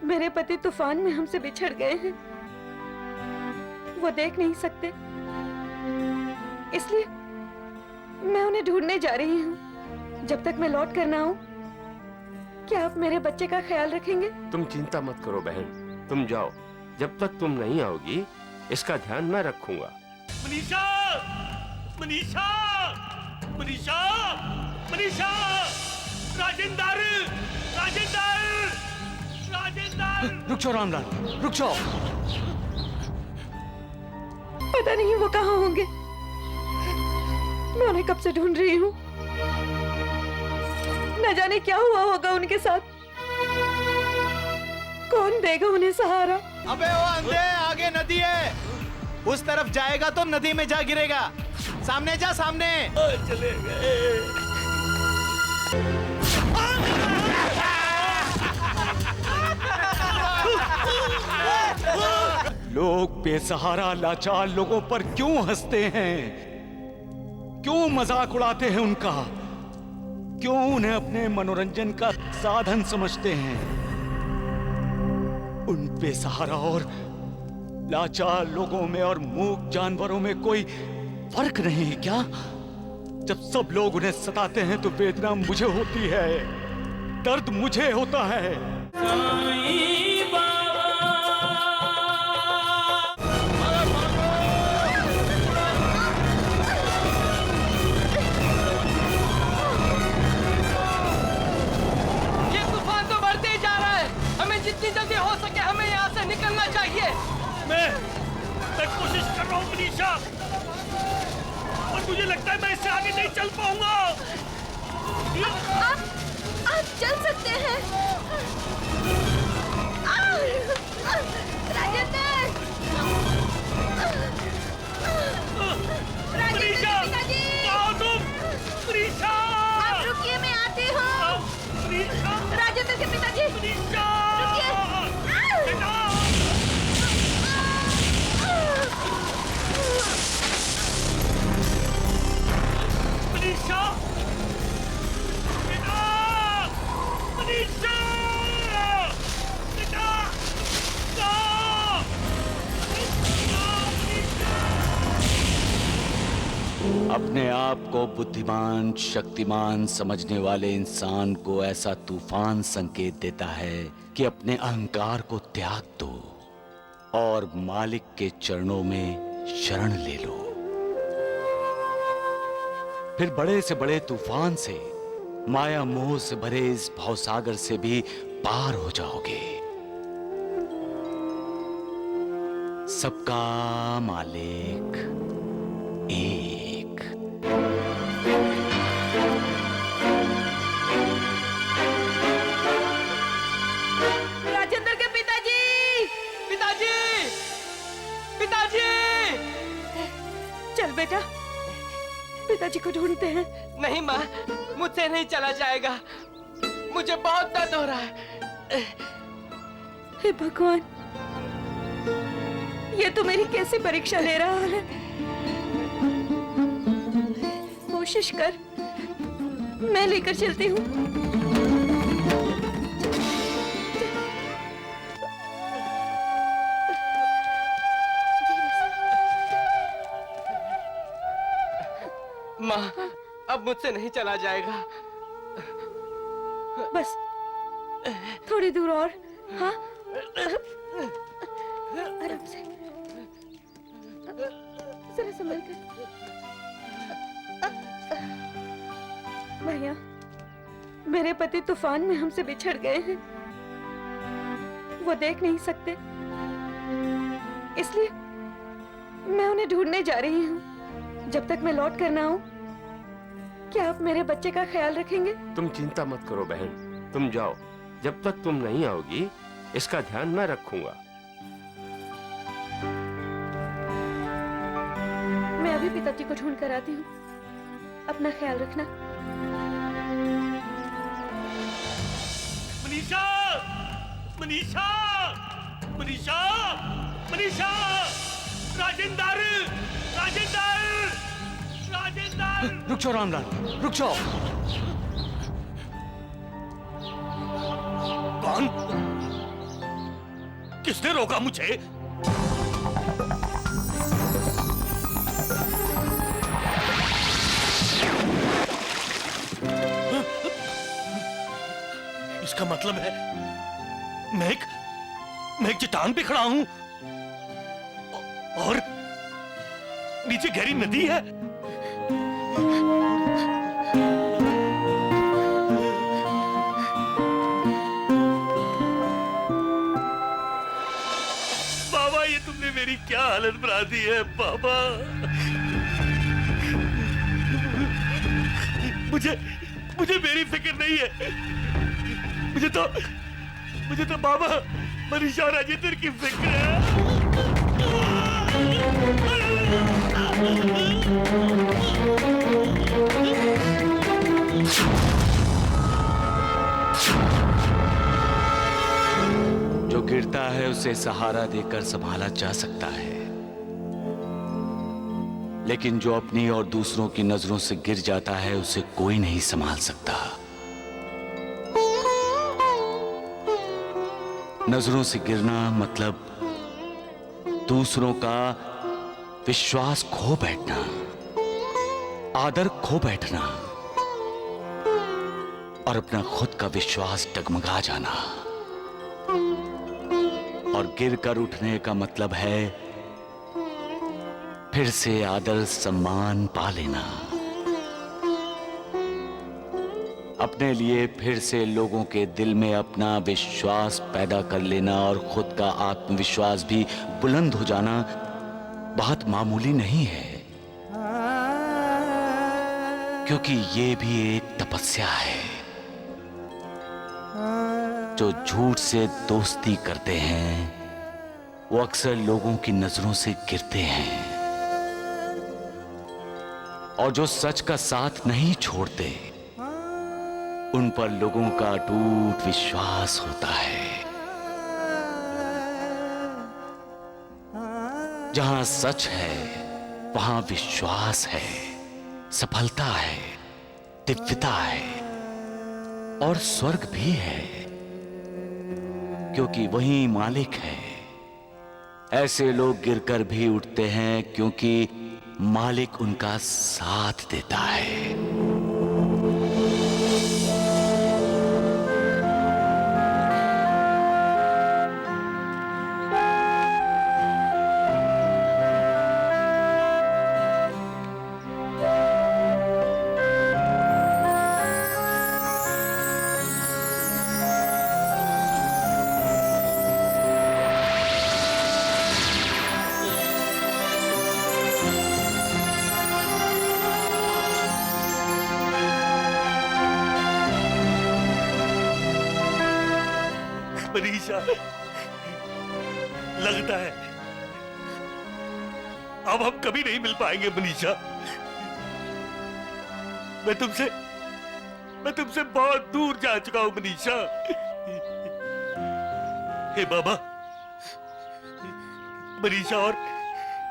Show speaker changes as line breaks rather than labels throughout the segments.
मेरे पति तूफान में हमसे बिछड़ गए हैं। वो देख नहीं सकते, इसलिए मैं उन्हें ढूंढने जा रही हूँ। जब तक मैं लौट कर ना आऊं, क्या आप मेरे बच्चे का ख्याल रखेंगे?
तुम चिंता मत करो बहन, तुम जाओ। जब तक तुम नहीं आओगी, इसका ध्यान मैं रखूंगा।
मनीषा! मनीषा! मनीषा! मनीषा! राजेंद्र! राजेंद्र! राजेंद्र!
रुक जाओ रामलाल, रुक जाओ।
पता नहीं वो कहाँ होंगे। मैं उन्हें कब से ढूंढ रही हूँ। न जाने क्या हुआ होगा उनके साथ। कौन देगा उन्हें सहारा?
अबे वो अंधे, आगे नदी है, उस तरफ जाएगा तो नदी में जा गिरेगा। सामने जा, सामने।
चले गए।
लोग बेसहारा लाचार लोगों पर क्यों हंसते हैं? क्यों मजाक उड़ाते हैं उनका? क्यों उन्हें अपने मनोरंजन का साधन समझते हैं? उन बेसहारा और लाचार लोगों में और मूक जानवरों में कोई फर्क नहीं है क्या? जब सब लोग उन्हें सताते हैं तो वेदना मुझे होती है, दर्द मुझे होता है।
जितनी जल्दी हो सके हमें यहाँ से निकलना चाहिए।
मैं कोशिश कर रहा हूँ मनीषा, और मुझे लगता है मैं इससे आगे नहीं चल पाऊंगा।
आप चल सकते हैं। राजेंद्र!
मनीषा! कहाँ हो तुम? मनीषा!
आप रुकिए, मैं आती हूँ।
मनीषा!
राजेंद्र के पिताजी!
मनीषा! मनीषा! बेटा! मनीषा! बेटा!
अपने आप को बुद्धिमान शक्तिमान समझने वाले इंसान को ऐसा तूफान संकेत देता है कि अपने अहंकार को त्याग दो और मालिक के चरणों में शरण ले लो। फिर बड़े से बड़े तूफान से, माया मोह से भरे इस भवसागर से भी पार हो जाओगे। सबका मालिक एक।
राजेंद्र के पिताजी! पिताजी! पिताजी!
चल बेटा, पिताजी को ढूंढते हैं।
नहीं माँ, मुझसे नहीं चला जाएगा। मुझे बहुत दर्द हो रहा है।
हे भगवान, ये तो मेरी कैसी परीक्षा ले रहा है। कोशिश कर, मैं लेकर चलती हूँ।
माँ, अब मुझसे नहीं चला जाएगा।
बस थोड़ी दूर और। हाँ, आराम से, जरा संभल कर। भैया, मेरे पति तूफान में हमसे बिछड़ गए हैं। वो देख नहीं सकते, इसलिए मैं उन्हें ढूंढने जा रही हूँ। जब तक मैं लौट कर ना आऊं, क्या आप मेरे बच्चे का ख्याल रखेंगे?
तुम चिंता मत करो बहन, तुम जाओ। जब तक तुम नहीं आओगी, इसका ध्यान मैं रखूंगा।
मैं अभी पिताजी को ढूंढ कर आती हूँ। अपना ख्याल रखना।
मनीषा! मनीषा! मनीषा! मनीषा! राजेंद्र! राजेंद्र! राजेंद्र!
रुक जाओ रामलाल, रुक जाओ।
कौन? किसने रोका मुझे? इसका मतलब है मैं एक चट्टान पे खड़ा हूं और नीचे गहरी नदी है। बाबा, ये तुमने मेरी क्या हालत बना दी है बाबा। मुझे मेरी फिक्र नहीं है। मुझे तो बाबा मनीषा और राजेंद्र की फिक्र है।
जो गिरता है उसे सहारा देकर संभाला जा सकता है, लेकिन जो अपनी और दूसरों की नजरों से गिर जाता है उसे कोई नहीं संभाल सकता। नजरों से गिरना मतलब दूसरों का विश्वास खो बैठना, आदर खो बैठना और अपना खुद का विश्वास डगमगा जाना। और गिरकर उठने का मतलब है फिर से आदर सम्मान पा लेना, अपने लिए फिर से लोगों के दिल में अपना विश्वास पैदा कर लेना और खुद का आत्मविश्वास भी बुलंद हो जाना बहुत मामूली नहीं है, क्योंकि ये भी एक तपस्या है। जो झूठ से दोस्ती करते हैं वो अक्सर लोगों की नजरों से गिरते हैं, और जो सच का साथ नहीं छोड़ते उन पर लोगों का अटूट विश्वास होता है। जहां सच है वहां विश्वास है, सफलता है, दिव्यता है और स्वर्ग भी है, क्योंकि वही मालिक है। ऐसे लोग गिरकर भी उठते हैं क्योंकि मालिक उनका साथ देता है।
मनीषा, लगता है अब हम कभी नहीं मिल पाएंगे मनीषा। मैं तुमसे बहुत दूर जा चुका हूं मनीषा। हे बाबा, मनीषा और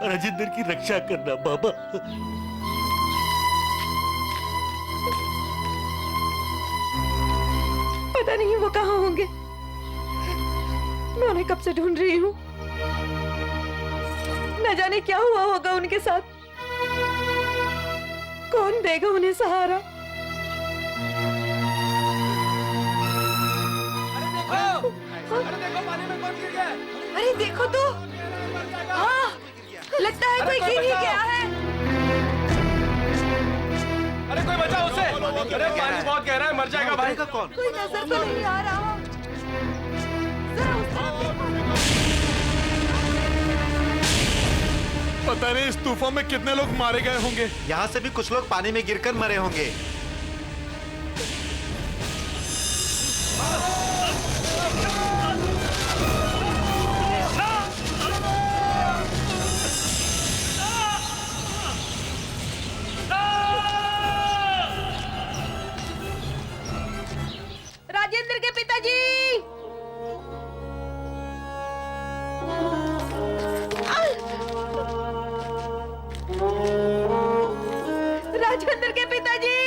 राजेंद्र की रक्षा करना बाबा।
पता नहीं वो कहाँ होंगे, मैं उन्हें कब से ढूंढ रही हूँ। न जाने क्या हुआ होगा उनके साथ, कौन देगा उन्हें सहारा।
अरे देखो पानी में कौन गिर गया है?
अरे देखो तो, हाँ, लगता है कोई गिर ही गया है।
अरे कोई बचाओ उसे। अरे पानी बहुत गहरा है, मर जाएगा भाई।
कोई नजर तो नहीं आ रहा। जरा उस तरफ देखो।
पता नहीं इस तूफान में कितने लोग मारे गए होंगे।
यहाँ से भी कुछ लोग पानी में गिरकर मरे होंगे।
राजेंद्र के पिताजी, राजेंद्र के पिताजी,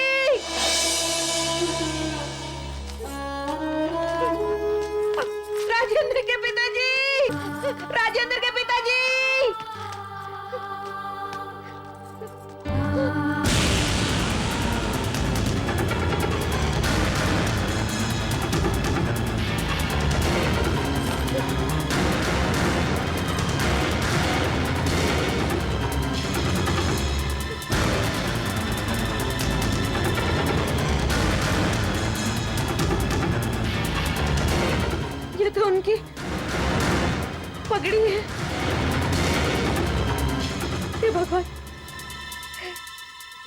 राजेंद्र के पिताजी। की पगड़ी है। हे भगवान,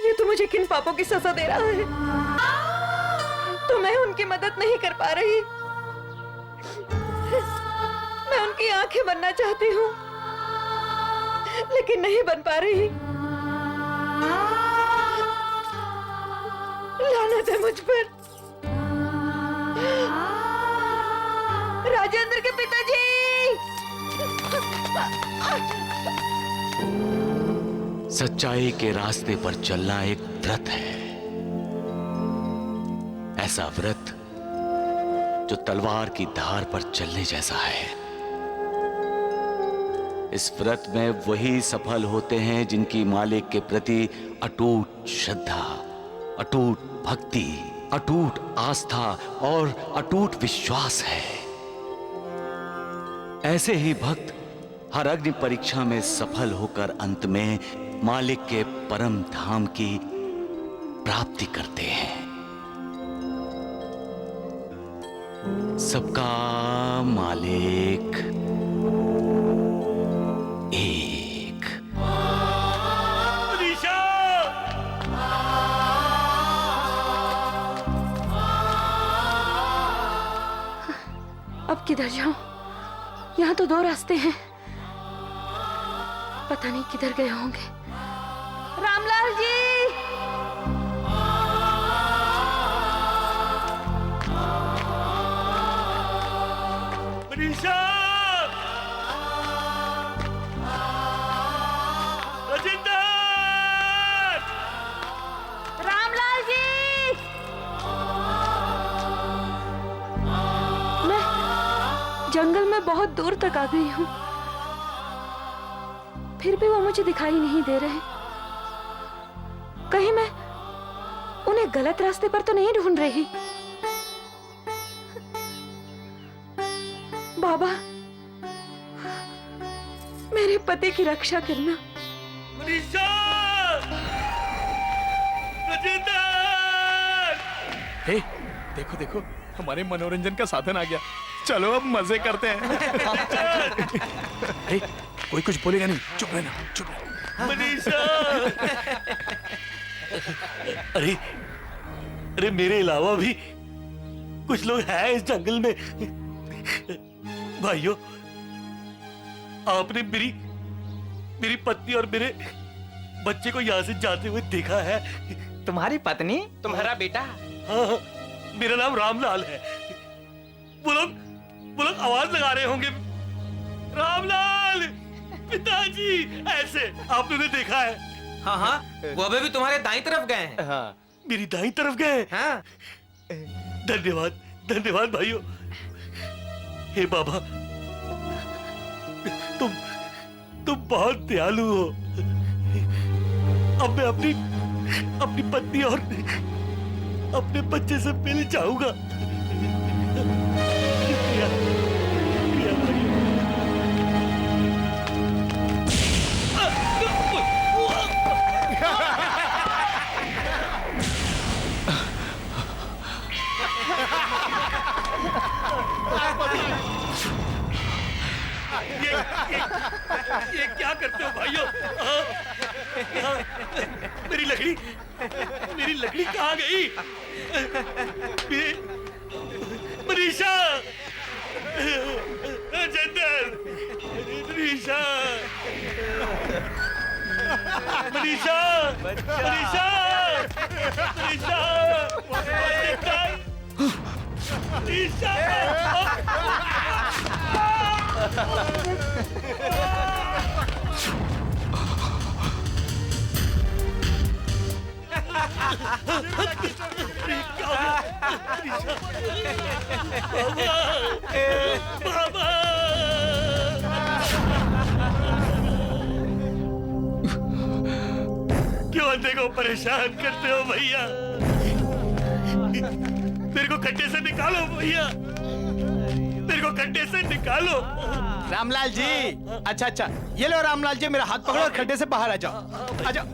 ये तो मुझे किन पापों की सजा दे रहा है। तो मैं उनकी मदद नहीं कर पा रही। मैं उनकी आंखें बनना चाहती हूँ, लेकिन नहीं बन पा रही। लानत है मुझ पर। राजेंद्र के पिताजी!
सच्चाई के रास्ते पर चलना एक व्रत है, ऐसा व्रत जो तलवार की धार पर चलने जैसा है। इस व्रत में वही सफल होते हैं जिनकी मालिक के प्रति अटूट श्रद्धा, अटूट भक्ति, अटूट आस्था और अटूट विश्वास है। ऐसे ही भक्त हर अग्नि परीक्षा में सफल होकर अंत में मालिक के परम धाम की प्राप्ति करते हैं। सबका मालिक एक।
मनीषा!
अब किधर जाऊं? यहाँ तो 2 रास्ते हैं। पता नहीं किधर गए होंगे। रामलाल जी!
मनीषा! राजेंद्र!
रामलाल जी! मैं जंगल में बहुत दूर तक आ गई हूँ, फिर भी वो मुझे दिखाई नहीं दे रहे। कहीं मैं उन्हें गलत रास्ते पर तो नहीं ढूंढ रही। बाबा, मेरे पति की रक्षा करना।
मनीषा! राजेंद्र!
हे, देखो देखो, हमारे मनोरंजन का साधन आ गया। चलो अब मजे करते हैं। हे, कोई कुछ बोलेगा नहीं, चुप रहना, चुप रहना।
मनीषा! अरे अरे, मेरे अलावा भी कुछ लोग हैं इस जंगल में। भाइयों, आपने मेरी पत्नी और मेरे बच्चे को यहाँ से जाते हुए देखा है?
तुम्हारी पत्नी? तुम्हारा बेटा?
हाँ, मेरा नाम रामलाल है। वो लोग आवाज लगा रहे होंगे, रामलाल पिताजी, ऐसे आपने उन्हें देखा है?
हाँ हाँ, वो अभी भी तुम्हारे दाईं तरफ गए हैं।
हाँ।
मेरी दाईं तरफ गए?
हाँ।
धन्यवाद, धन्यवाद भाइयों। हे बाबा, तुम बहुत दयालु हो। अब मैं अपनी पत्नी और अपने बच्चे से मिल जाऊंगा। शुक्रिया, शुक्रिया भाइयों। ये क्या करते हो भाइयों? मेरी लकड़ी कहाँ गई? मनीषा! चंदन! मनीषा! मनीषा! मनीषा! मनीषा! मनीषा! बाबा! क्यों अंधे को परेशान करते हो भैया? मेरे को खड्डे से निकालो भैया, मेरे को खड्डे से निकालो।
रामलाल जी, अच्छा, ये लो रामलाल जी, मेरा हाथ पकड़ो और खड्डे से बाहर आ जाओ। आ जाओ।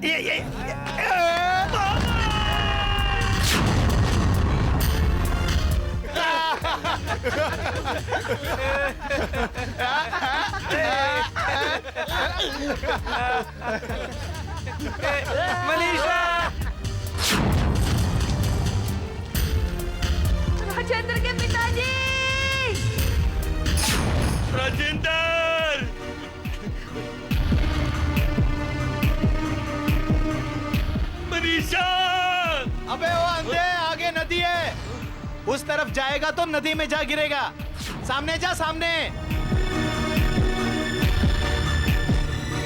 ये।
मनीषा
राजेंद्र के पिताजी।
राजेंद्र मनीषा
अबे वो अंधे, आगे नदी है, उस तरफ जाएगा तो नदी में जा गिरेगा। सामने जा, सामने।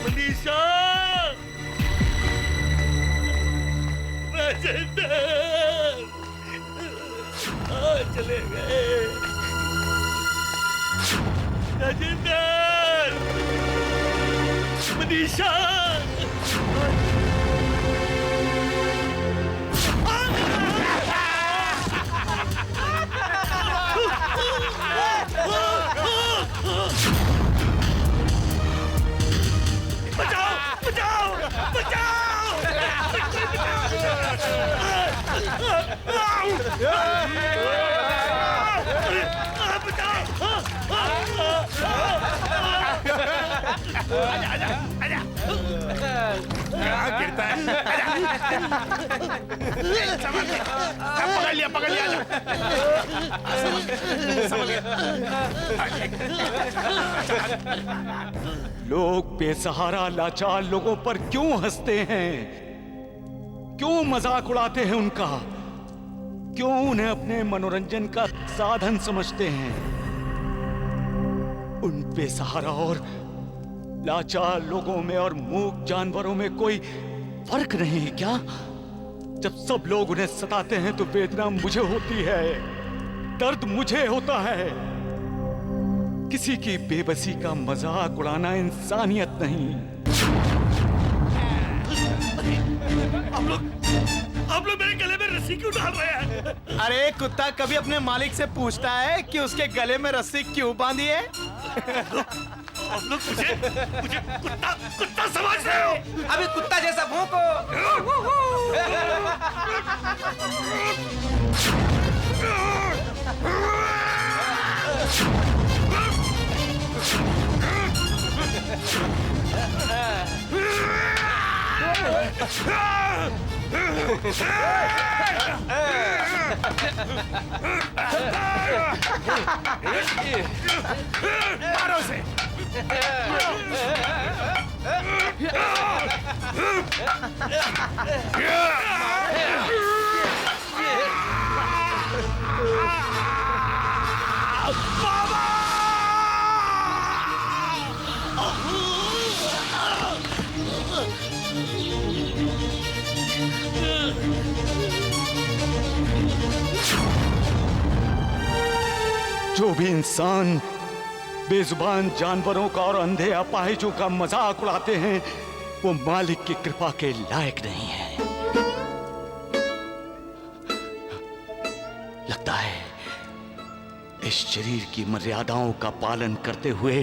मनीषा राजेंद्र चले गए। राजेंद्र मनीषा बचाओ बचाओ
गिरता है। पकड़ लिया
लोग बेसहारा लाचार लोगों पर क्यों हंसते हैं? क्यों मजाक उड़ाते हैं उनका? क्यों उन्हें अपने मनोरंजन का साधन समझते हैं? उन बेसहारा और लाचार लोगों में और मूक जानवरों में कोई फर्क नहीं है क्या? जब सब लोग उन्हें सताते हैं तो वेदना मुझे होती है, दर्द मुझे होता है। किसी की बेबसी का मजाक उड़ाना इंसानियत नहीं।
आप लोग मेरे गले में रस्सी क्यों डाल रहे हैं?
अरे कुत्ता कभी अपने मालिक से पूछता है कि उसके गले में रस्सी क्यों बांधी है?
आप लोग मुझे कुत्ता समझ रहे हो?
अभी कुत्ता जैसा भौंको।
मारो उसे।
जो भी इंसान बेजुबान जानवरों का और अंधे अपाहिजों का मजाक उड़ाते हैं वो मालिक की कृपा के लायक नहीं है। लगता है इस शरीर की मर्यादाओं का पालन करते हुए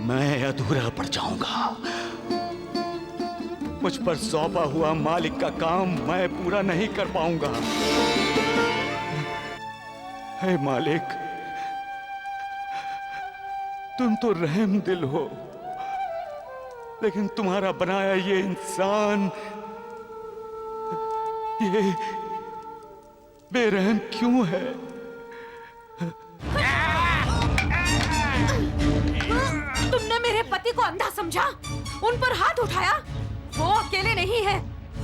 मैं अधूरा पड़ जाऊंगा। मुझ पर सौंपा हुआ मालिक का काम मैं पूरा नहीं कर पाऊंगा। हे मालिक, तुम तो रहम दिल हो, लेकिन तुम्हारा बनाया ये इंसान ये बेरहम क्यों है?
तुमने मेरे पति को अंधा समझा, उन पर हाथ उठाया। वो अकेले नहीं है,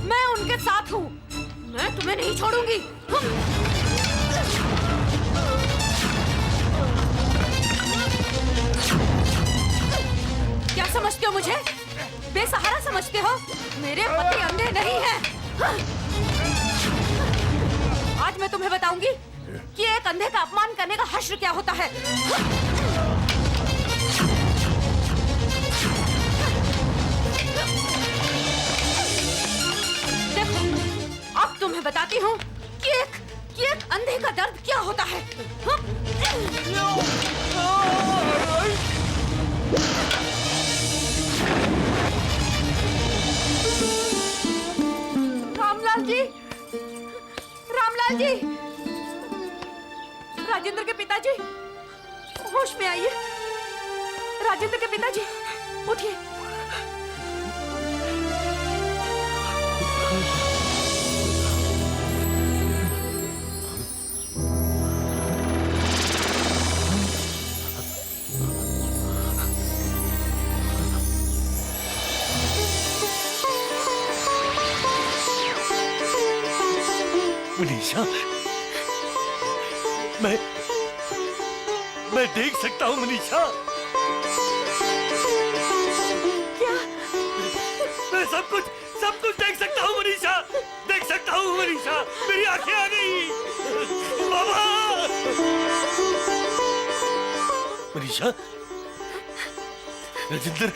मैं उनके साथ हूँ। मैं तुम्हें नहीं छोड़ूंगी। क्या समझते हो मुझे? बेसहारा समझते हो? मेरे पति अंधे नहीं हैं। आज मैं तुम्हें बताऊंगी कि एक अंधे का अपमान करने का हश्र क्या होता है। देखो, अब तुम्हें बताती हूँ कि एक अंधे का दर्द क्या होता है। रामलाल जी, रामलाल जी, राजेंद्र के पिताजी, होश में आइए। राजेंद्र के पिताजी, उठिए।
मनीषा, मैं देख सकता हूँ मनीषा।
क्या?
मैं सब कुछ देख सकता हूँ मनीषा, देख सकता हूँ मनीषा। मेरी आंखें आ गई। बाबा! मनीषा, राजेंद्र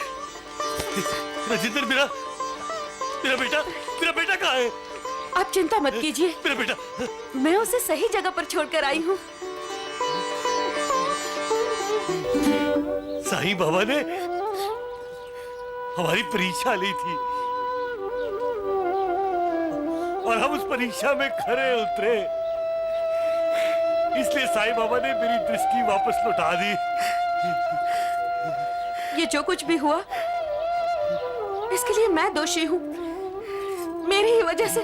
मेरा बेटा कहाँ है?
आप चिंता मत कीजिए,
मेरा बेटा,
मैं उसे सही जगह पर छोड़कर आई हूँ।
साईं बाबा ने हमारी परीक्षा ली थी और हम उस परीक्षा में खरे उतरे, इसलिए साईं बाबा ने मेरी दृष्टि वापस लौटा दी।
ये जो कुछ भी हुआ, इसके लिए मैं दोषी हूँ, मेरी ही वजह से।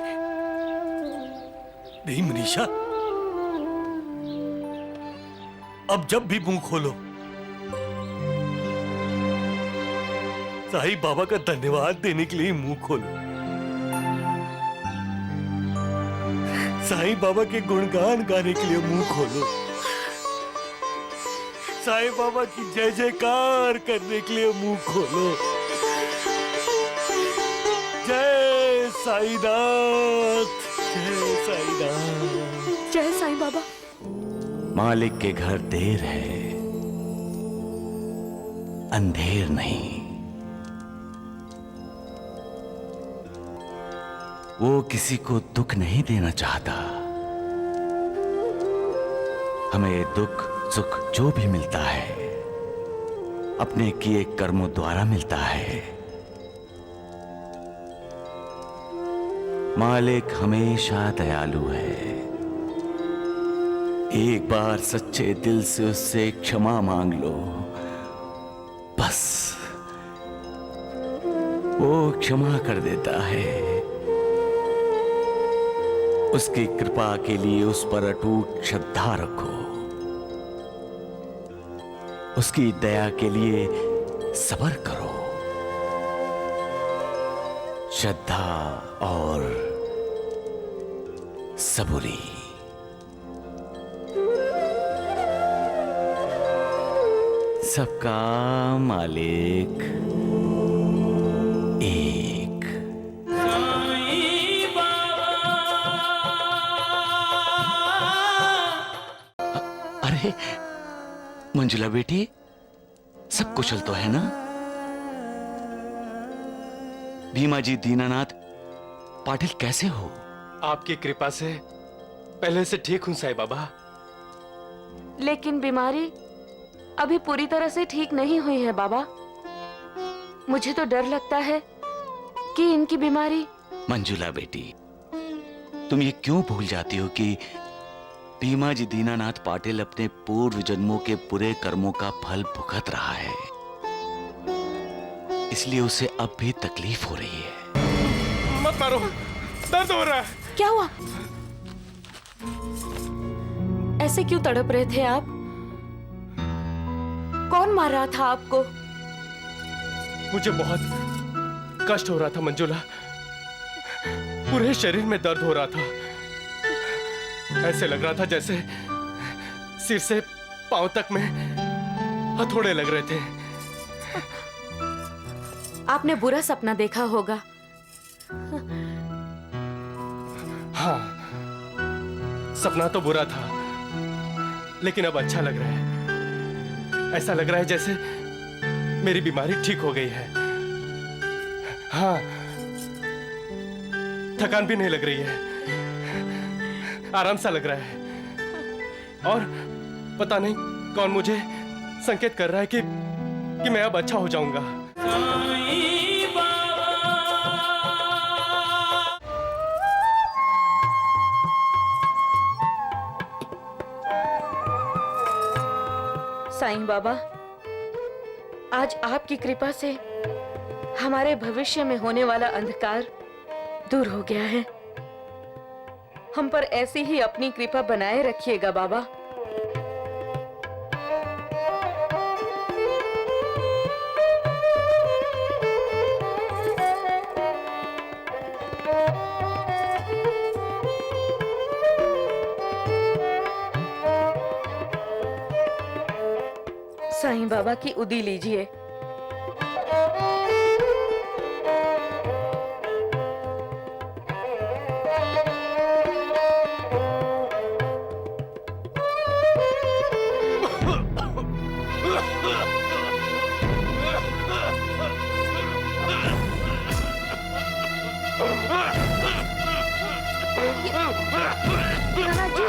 नहीं मनीषा, अब जब भी मुंह खोलो साईं बाबा का धन्यवाद देने के लिए मुंह खोलो। साईं बाबा के गुणगान गाने के लिए मुंह खोलो। साईं बाबा की जय जयकार करने के लिए मुंह खोलो। जय साईनाथ, जय साईनाथ।
जय साईं बाबा।
मालिक के घर देर है, अंधेर नहीं। वो किसी को दुख नहीं देना चाहता। हमें दुख सुख जो भी मिलता है अपने किए कर्मों द्वारा मिलता है। मालिक हमेशा दयालु है। एक बार सच्चे दिल से उससे क्षमा मांग लो, बस वो क्षमा कर देता है। उसकी कृपा के लिए उस पर अटूट श्रद्धा रखो। उसकी दया के लिए सब्र करो। श्रद्धा और सबूरी। सबका मालिक एक। अरे मंजुला बेटी, सब कुशल तो है ना? भीमा जी दीनानाथ पाटिल कैसे हो?
आपकी कृपा से पहले से ठीक हूँ साईं बाबा।
लेकिन बीमारी अभी पूरी तरह से ठीक नहीं हुई है बाबा। मुझे तो डर लगता है कि इनकी बीमारी।
मंजुला बेटी, तुम ये क्यों भूल जाती हो कि भीमा जी दीनानाथ पाटिल अपने पूर्व जन्मों के बुरे कर्मों का फल भुगत रहा है, इसलिए उसे अब भी तकलीफ हो रही है।
मत मारो, दर्द हो रहा है।
क्या हुआ? ऐसे क्यों तड़प रहे थे आप? कौन मार रहा था आपको?
मुझे बहुत कष्ट हो रहा था मंजुला। पूरे शरीर में दर्द हो रहा था। ऐसे लग रहा था जैसे सिर से पांव तक में हथौड़े लग रहे थे।
आपने बुरा सपना देखा होगा।
हाँ, सपना तो बुरा था, लेकिन अब अच्छा लग रहा है। ऐसा लग रहा है जैसे मेरी बीमारी ठीक हो गई है। हाँ, थकान भी नहीं लग रही है, आराम सा लग रहा है। और पता नहीं कौन मुझे संकेत कर रहा है कि मैं अब अच्छा हो जाऊंगा।
साईं बाबा, आज आपकी कृपा से हमारे भविष्य में होने वाला अंधकार दूर हो गया है। हम पर ऐसी ही अपनी कृपा बनाए रखिएगा बाबा। साईं बाबा की उदी लीजिए। नाना जी,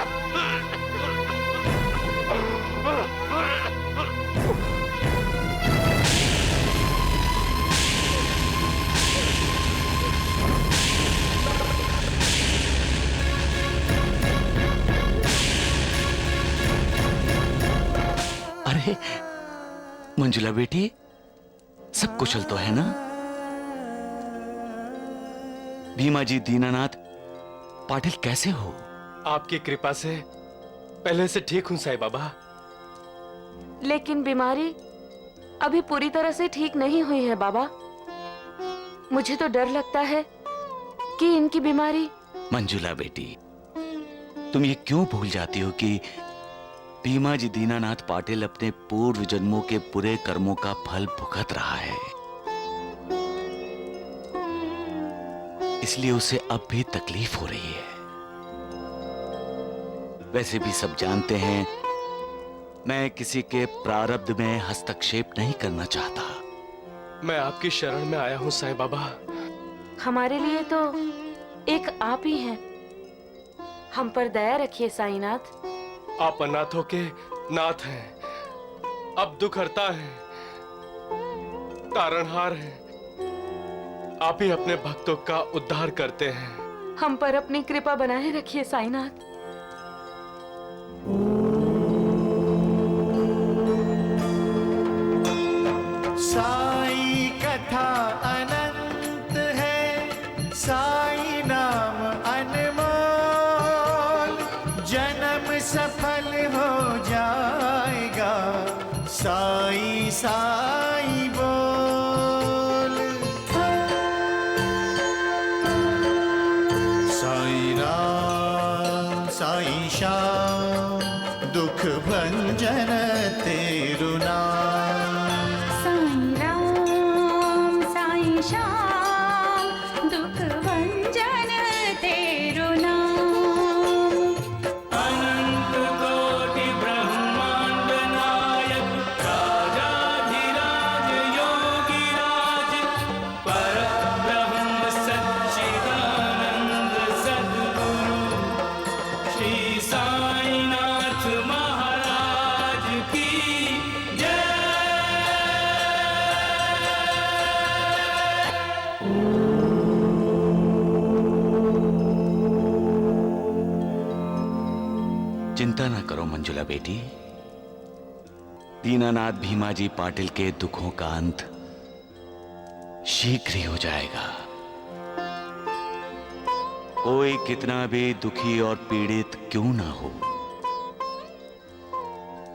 अरे मंजुला बेटी, सब कुशल तो है ना? भीमा जी दीनानाथ पाटिल कैसे हो?
आपकी कृपा से पहले से ठीक हूँ साईं बाबा।
लेकिन बीमारी अभी पूरी तरह से ठीक नहीं हुई है बाबा। मुझे तो डर लगता है कि इनकी बीमारी।
मंजुला बेटी, तुम ये क्यों भूल जाती हो कि भीमा जी दीनानाथ पाटिल अपने पूर्व जन्मों के बुरे कर्मों का फल भुगत रहा है, इसलिए उसे अब भी तकलीफ हो रही है। वैसे भी सब जानते हैं, मैं किसी के प्रारब्ध में हस्तक्षेप नहीं करना चाहता।
मैं आपकी शरण में आया हूँ साईं बाबा।
हमारे लिए तो एक आप ही हैं। हम पर दया रखिए साईनाथ।
आप अनाथों के नाथ हैं, अब दुख हरता है, तारणहार हैं। आप ही अपने भक्तों का उद्धार करते हैं।
हम पर अपनी कृपा बनाए रखिए साईनाथ।
साई कथा अनंत है, साई नाम अनमोल, जन्म सफल हो जाएगा, साई साई बोल। साई राम साई श्याम, दुख भंजन तेरु नाम।
साईं राम साईं श्याम, दुख भंजन तेरो नाम।
अनंत कोटि ब्रह्मांड नायक, राजाधिराज योगिराज, परब्रह्म सच्चिदानंद सद्गुरु, श्री साईनाथ महाराज की जय।
चिंता ना करो मंजुला बेटी, दीनानाथ भीमा जी पाटिल के दुखों का अंत शीघ्र ही हो जाएगा। कोई कितना भी दुखी और पीड़ित क्यों ना हो,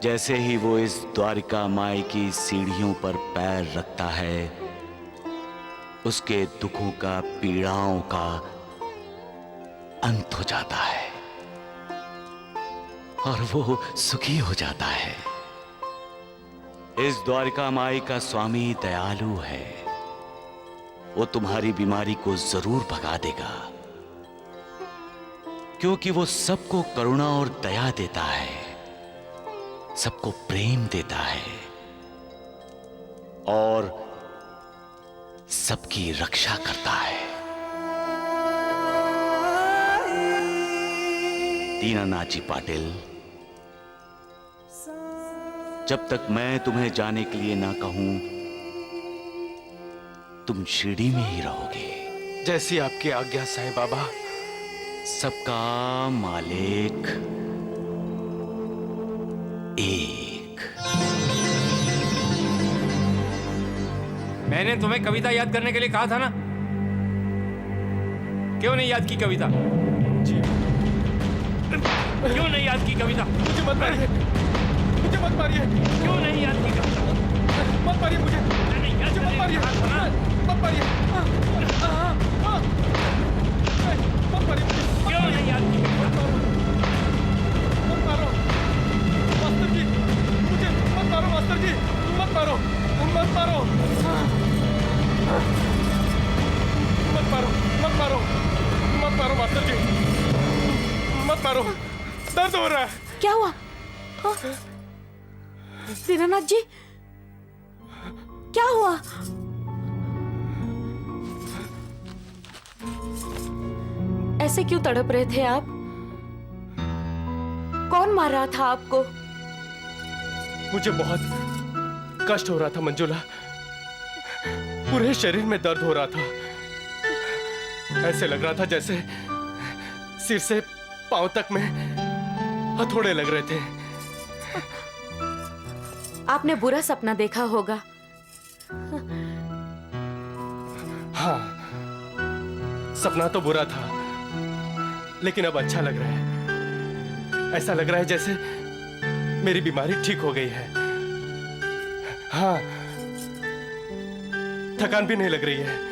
जैसे ही वो इस द्वारिका माई की सीढ़ियों पर पैर रखता है, उसके दुखों का, पीड़ाओं का अंत हो जाता है और वो सुखी हो जाता है। इस द्वारिका माई का स्वामी दयालु है, वो तुम्हारी बीमारी को जरूर भगा देगा, क्योंकि वो सबको करुणा और दया देता है, सबको प्रेम देता है और सबकी रक्षा करता है। दीनानाथ जी पाटिल, जब तक मैं तुम्हें जाने के लिए ना कहूं, तुम शिरडी में ही रहोगे।
जैसी आपकी आज्ञा साईं बाबा।
सबका मालिक एक।
मैंने तुम्हें कविता याद करने के लिए कहा था ना, क्यों नहीं याद की कविता?
जी
क्यों नहीं याद की कविता?
मुझे मत मारिए, मुझे मत मारिए,
क्यों नहीं याद की कविता?
मत मारिए मुझे,
मैंने याद
मुझे मत मारिए, मत मारिए, मत मारिए मुझे,
क्यों नहीं याद की कविता?
मत मारो मास्टर जी, मुझे मत मारो मास्टर जी, मत मारो, मत मारो, मत मारो, मत मारो, मत मारो मास्टर जी, मत मारो, दर्द हो रहा है।
क्या हुआ? हाँ? दीनानाथ जी, क्या हुआ? ऐसे क्यों तड़प रहे थे आप? कौन मार रहा था आपको?
मुझे बहुत कष्ट हो रहा था मंजुला, पूरे शरीर में दर्द हो रहा था। ऐसे लग रहा था जैसे सिर से पांव तक में हथौड़े लग रहे थे।
आपने बुरा सपना देखा होगा।
हाँ, सपना तो बुरा था, लेकिन अब अच्छा लग रहा है। ऐसा लग रहा है जैसे मेरी बीमारी ठीक हो गई है। हाँ, थकान भी नहीं लग रही है,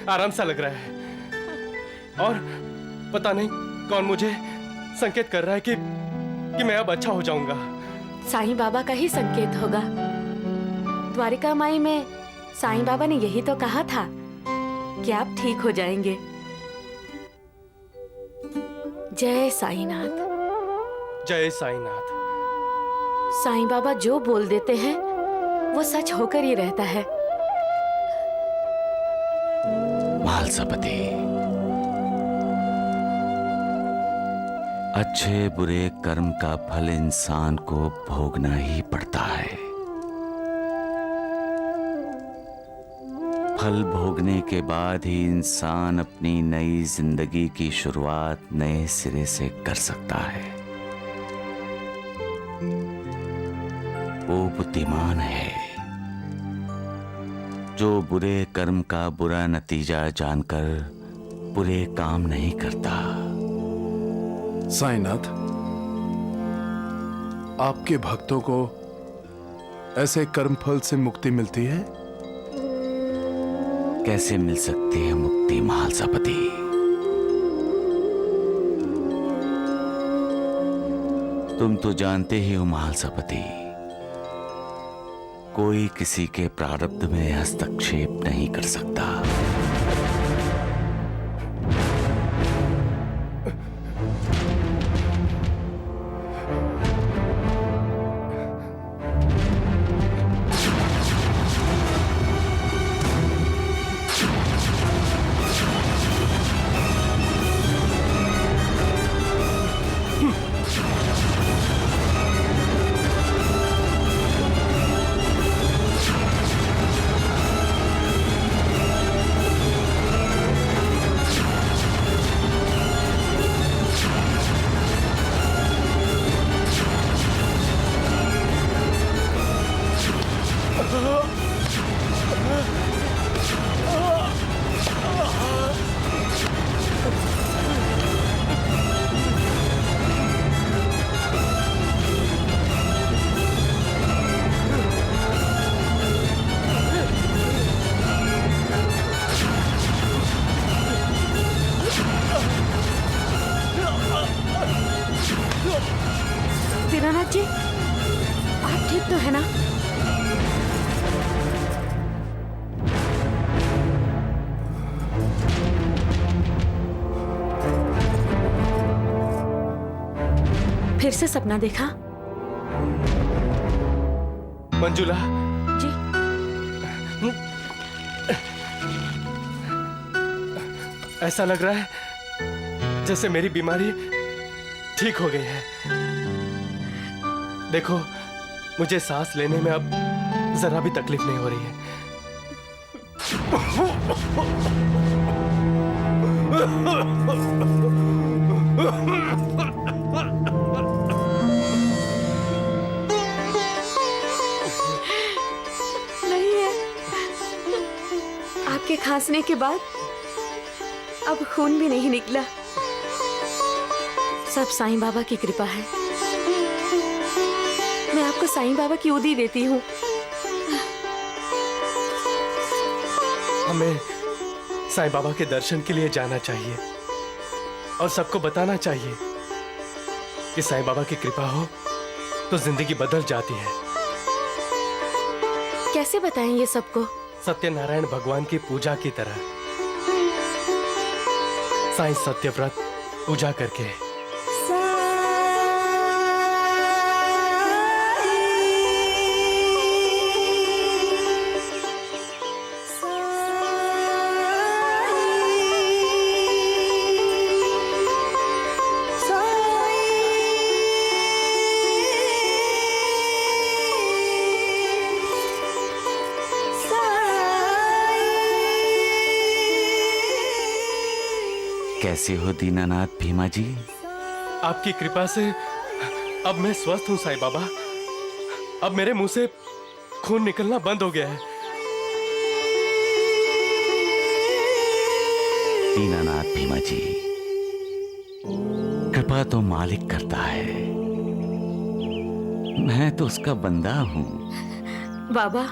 आराम सा लग रहा है। और पता नहीं कौन मुझे संकेत कर रहा है कि मैं अब अच्छा हो जाऊंगा।
साईं बाबा का ही संकेत होगा। द्वारिका माई में साईं बाबा ने यही तो कहा था कि आप ठीक हो जाएंगे। जय साईनाथ।
जय साईनाथ।
साईं बाबा जो बोल देते हैं वो सच होकर ही रहता है।
महालसापति, अच्छे बुरे कर्म का फल इंसान को भोगना ही पड़ता है। फल भोगने के बाद ही इंसान अपनी नई जिंदगी की शुरुआत नए सिरे से कर सकता है। वो बुद्धिमान है जो बुरे कर्म का बुरा नतीजा जानकर बुरे काम नहीं करता।
साईनाथ, आपके भक्तों को ऐसे कर्मफल से मुक्ति मिलती है?
कैसे मिल सकती है मुक्ति महालसापति? तुम तो जानते ही हो महालसापति, कोई किसी के प्रारब्ध में हस्तक्षेप नहीं कर सकता।
दीनानाथ जी, आप ठीक तो है ना? फिर से सपना देखा?
मंजुला,
जी,
ऐसा लग रहा है जैसे मेरी बीमारी ठीक हो गई है। देखो, मुझे सांस लेने में अब जरा भी तकलीफ नहीं हो रही है।
नहीं है। खांसने के बाद अब खून भी नहीं निकला। सब साईं बाबा की कृपा है। मैं आपको साईं बाबा की उदी देती हूँ।
हमें साईं बाबा के दर्शन के लिए जाना चाहिए और सबको बताना चाहिए कि साईं बाबा की कृपा हो तो जिंदगी बदल जाती है।
कैसे बताएं ये सबको?
सत्यनारायण भगवान की पूजा की तरह, साईं सत्यव्रत पूजा करके।
कैसे हो दीनानाथ भीमा जी?
आपकी कृपा से अब मैं स्वस्थ हूँ साईं बाबा। अब मेरे मुंह से खून निकलना बंद हो गया है।
दीनानाथ भीमा जी, कृपा तो मालिक करता है, मैं तो उसका बंदा हूँ।
बाबा,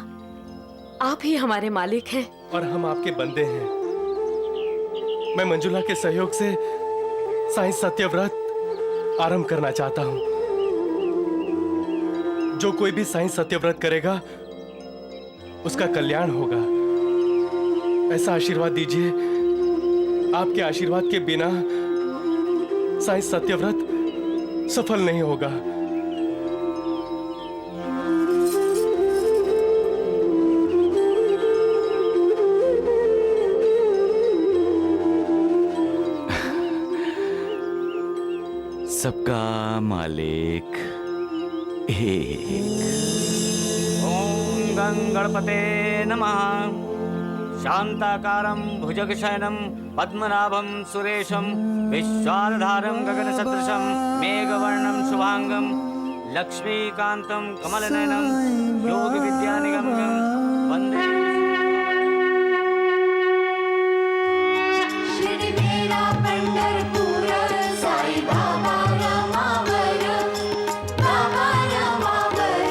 आप ही हमारे मालिक हैं।
और हम आपके बंदे हैं। मैं मंजुला के सहयोग से साईं सत्यव्रत आरंभ करना चाहता हूं। जो कोई भी साईं सत्यव्रत करेगा उसका कल्याण होगा। ऐसा आशीर्वाद दीजिए। आपके आशीर्वाद के बिना साईं सत्यव्रत सफल नहीं होगा।
सबका मालिक एक।
ओम गं गणपते नमः। शांताकारं भुजगशयनं पद्मनाभं सुरेशं विश्वाधारं गगनसदृशं मेघवर्णं शुभांगं लक्ष्मीकान्तं कमलनयनं योगविद्यानिगम्यं वन्दे।
श्री मेरा पंढरपूर साई बाबा रमावर, बाबा रमावर,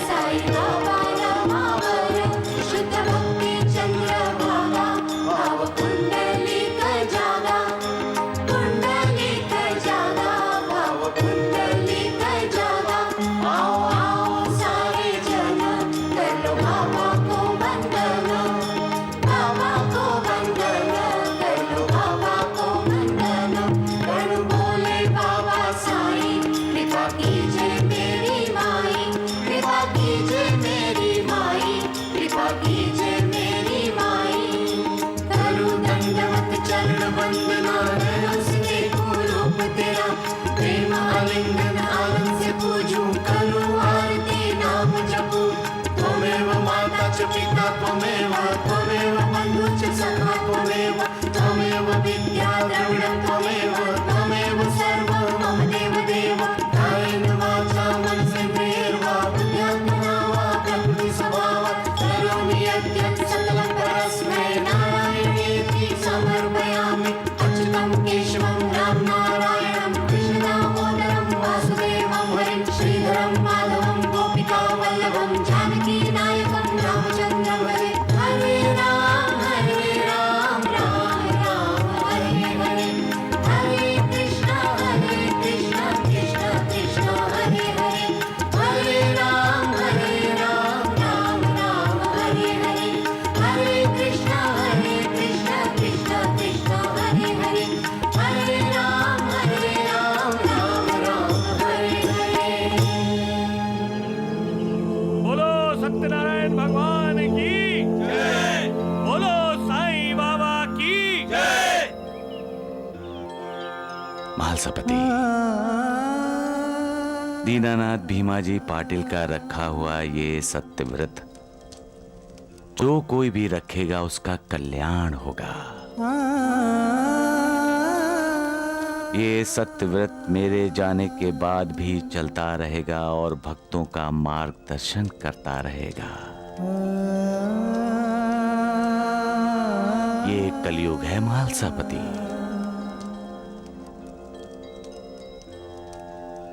साई बाबा रमावर। शुद्ध भक्ति चंद्रभागा, भाव कुंडलिक जागा, कुंडलिक जागा, भाव कुंडलिक जागा। आओ आओ सारे जन, कर लो बाबा को वंदन, बाबा को वंदन, कर लो बाबा को वंदन। रण बोले बाबा साईं, कृपा कीजिए मेरी माई, कृपा कीजिए मेरी माई, कृपा कीजिए मेरी माई। करूं दंडवत चरण वंदना, नयनों से देखूं रूप तेरा, प्रेम आलिंगन आनंद से पूजूं, करूं आरती नाम जपूं। त्वमेव माता च पिता त्वमेव, त्वमेव बंधु च सखा त्वमेव, त्वमेव विद्या द्रविणं त्वमेव, त्वमेव सर्वं मम देव देव। कायेन वाचा मनसेन्द्रियैर्वा बुद्ध्यात्मना वा प्रकृति स्वभावात् करोमि यद्यत् सकलं परस्मै नारायणेति समर्पयामि। अच्युतं केशवं राम नारायणं कृष्णदामोदरं वासुदेवं हरिं श्रीधरं माधवं गोपिका वल्लभं जानकी नायकं रामचन्द्रं हरे। हरे राम राम राम हरे हरे, हरे कृष्ण कृष्ण कृष्ण हरे हरे। हरे राम राम राम हरे हरे, हरे कृष्ण कृष्ण कृष्ण हरे हरे। हरे राम राम हरे हरे।
बोलो सत्यनारायण भगवान की जय। बोलो साईं बाबा की जय।
महासपति दीनानाथ भीमाजी पाटिल का रखा हुआ ये सत्यव्रत जो कोई भी रखेगा उसका कल्याण होगा। ये सत्यव्रत मेरे जाने के बाद भी चलता रहेगा और भक्तों का मार्गदर्शन करता रहेगा। ये कलयुग है मालसापति।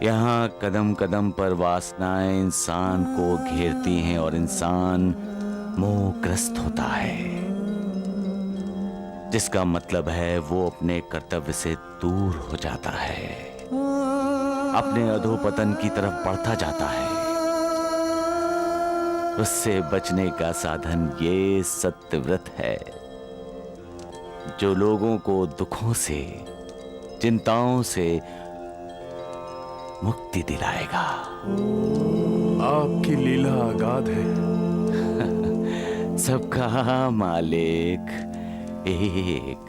यहाँ कदम कदम पर वासनाएं इंसान को घेरती हैं और इंसान मोहग्रस्त होता है, जिसका मतलब है वो अपने कर्तव्य से दूर हो जाता है, अपने अधोपतन की तरफ बढ़ता जाता है। उससे बचने का साधन ये सत्यव्रत है, जो लोगों को दुखों से, चिंताओं से मुक्ति दिलाएगा।
आपकी लीला अगाध है।
सबका मालिक एक।